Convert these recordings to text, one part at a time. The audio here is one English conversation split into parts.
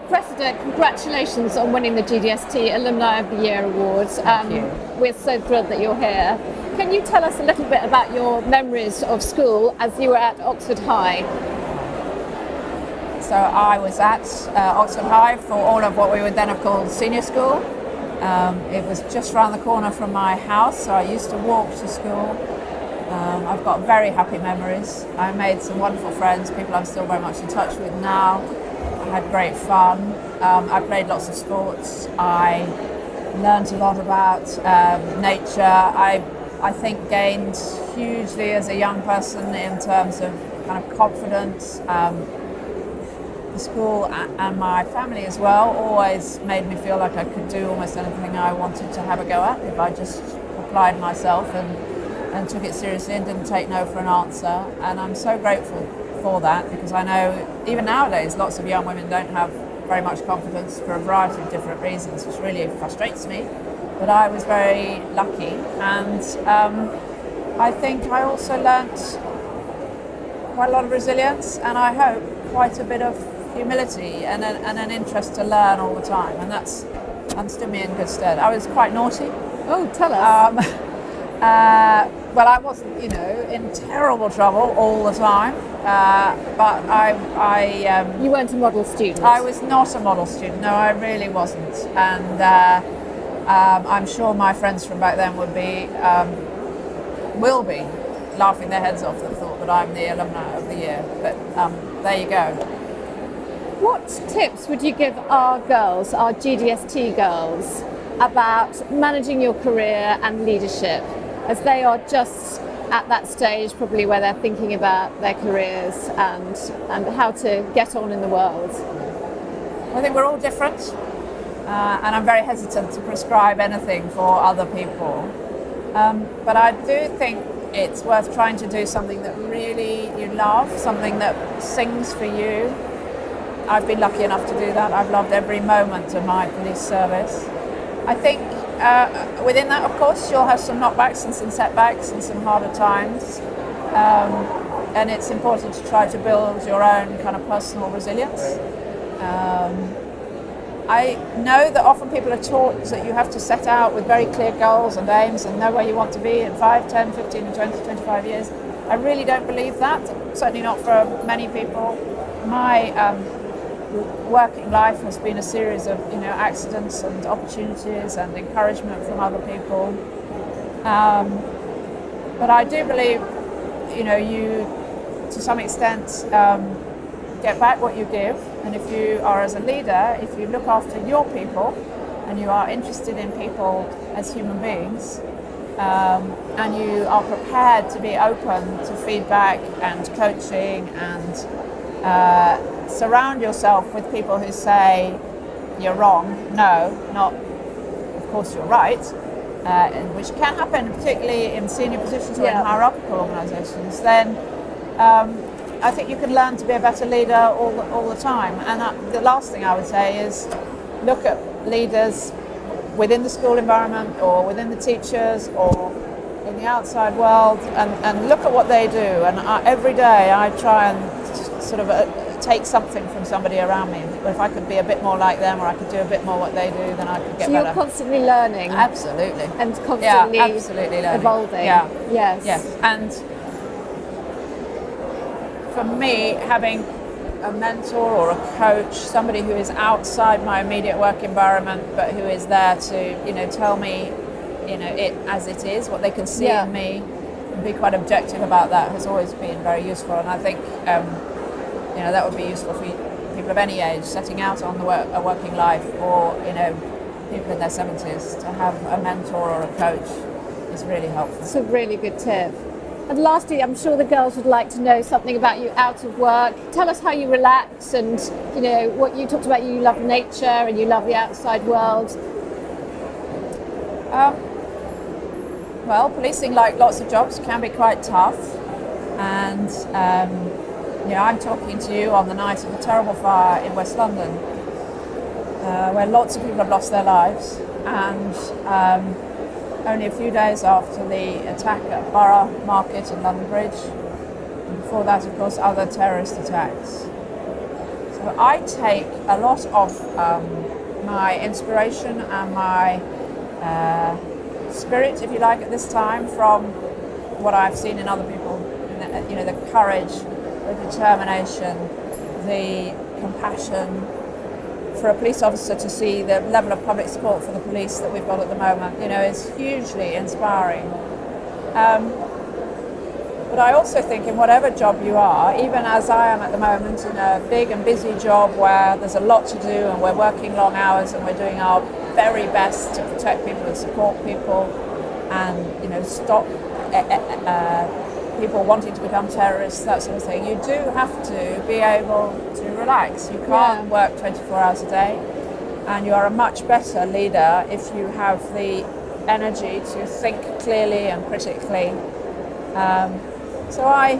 Cressida, congratulations on winning the GDST Alumni of the Year Award. Thank you. We're so thrilled that you're here. Can you tell us a little bit about your memories of school as you were at Oxford High? So I was at Oxford High for all of what we would then have called senior school. It was just around the corner from my house, so I used to walk to school. I've got very happy memories. I made some wonderful friends, people I'm still very much in touch with now. I had great fun. I played lots of sports. I learned a lot about nature. I think gained hugely as a young person in terms of kind of confidence. The school and my family as well always made me feel like I could do almost anything I wanted to have a go at if I just applied myself and took it seriously and didn't take no for an answer. And I'm so grateful for that, because I know even nowadays lots of young women don't have very much confidence for a variety of different reasons, which really frustrates me. But I was very lucky, and I think I also learnt quite a lot of resilience, and I hope quite a bit of humility and an interest to learn all the time, and that's stood me in good stead. I was quite naughty. Oh, tell us. Well, I wasn't, in terrible trouble all the time, but I you weren't a model student. I was not a model student. No, I really wasn't, and I'm sure my friends from back then will be laughing their heads off at the thought that I'm the Alumna of the Year. But there you go. What tips would you give our girls, our GDST girls, about managing your career and leadership, as they are just at that stage probably where they're thinking about their careers and how to get on in the world? I think we're all different, and I'm very hesitant to prescribe anything for other people. But I do think it's worth trying to do something that really you love, something that sings for you. I've been lucky enough to do that. I've loved every moment of my police service. I think within that, of course, you'll have some knockbacks and some setbacks and some harder times. And it's important to try to build your own kind of personal resilience. I know that often people are taught that you have to set out with very clear goals and aims and know where you want to be in 5, 10, 15, 20, 25 years. I really don't believe that, certainly not for many people. My working life has been a series of accidents and opportunities and encouragement from other people. But I do believe you to some extent get back what you give, and if you are as a leader, if you look after your people and you are interested in people as human beings, and you are prepared to be open to feedback and coaching and surround yourself with people who say you're wrong, no, not of course you're right, which can happen particularly in senior positions or in hierarchical organisations, then I think you can learn to be a better leader all the time. And the last thing I would say is look at leaders within the school environment or within the teachers or in the outside world, and look at what they do. And every day I try and sort of take something from somebody around me. If I could be a bit more like them, or I could do a bit more what they do, then I could get better. So you're constantly learning. Absolutely. And constantly absolutely learning. Evolving. Yeah. Yes. And for me, having a mentor or a coach, somebody who is outside my immediate work environment, but who is there to, tell me, it as it is, what they can see in me, and be quite objective about that, has always been very useful. And I think, that would be useful for people of any age setting out on a working life, or people in their 70s, to have a mentor or a coach is really helpful. It's a really good tip. And lastly, I'm sure the girls would like to know something about you out of work. Tell us how you relax, and what you talked about. You love nature and you love the outside world. Well, policing, like lots of jobs, can be quite tough, and I'm talking to you on the night of a terrible fire in West London, where lots of people have lost their lives, and only a few days after the attack at Borough Market in London Bridge, and before that, of course, other terrorist attacks. So I take a lot of my inspiration and my spirit, if you like, at this time from what I've seen in other people. You know, the courage, the determination, the compassion. For a police officer to see the level of public support for the police that we've got at the moment, you know, is hugely inspiring. But I also think in whatever job you are, even as I am at the moment in a big and busy job where there's a lot to do and we're working long hours and we're doing our very best to protect people and support people and, you know, stop people wanting to become terrorists, that sort of thing, you do have to be able to relax. You can't work 24 hours a day, and you are a much better leader if you have the energy to think clearly and critically. So I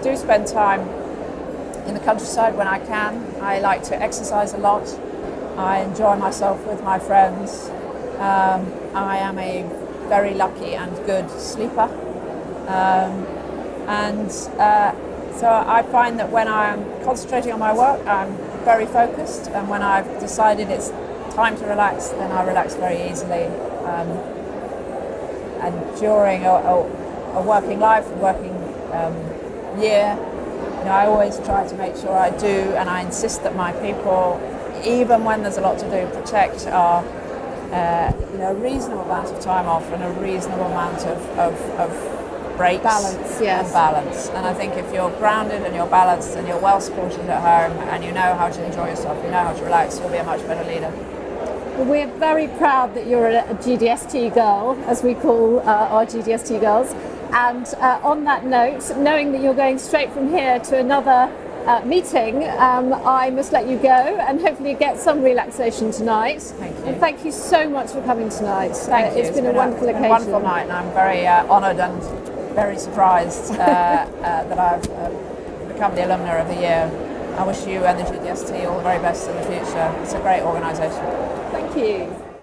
do spend time in the countryside when I can. I like to exercise a lot. I enjoy myself with my friends. I am a very lucky and good sleeper. So I find that when I'm concentrating on my work, I'm very focused, and when I've decided it's time to relax, then I relax very easily. And during a working life, a working year, you know, I always try to make sure I do, and I insist that my people, even when there's a lot to do, protect our you know, reasonable amount of time off and a reasonable amount of breaks. Balance, yes. And balance. And I think if you're grounded and you're balanced and you're well supported at home and you know how to enjoy yourself, you know how to relax, you'll be a much better leader. Well, we're very proud that you're a GDST girl, as we call our GDST girls. And on that note, knowing that you're going straight from here to another meeting, I must let you go and hopefully get some relaxation tonight. Thank you. And thank you so much for coming tonight. Thank you. It's been a wonderful occasion. A wonderful night, and I'm very honoured and very surprised that I've become the Alumna of the Year. I wish you and the GDST all the very best in the future. It's a great organisation. Thank you.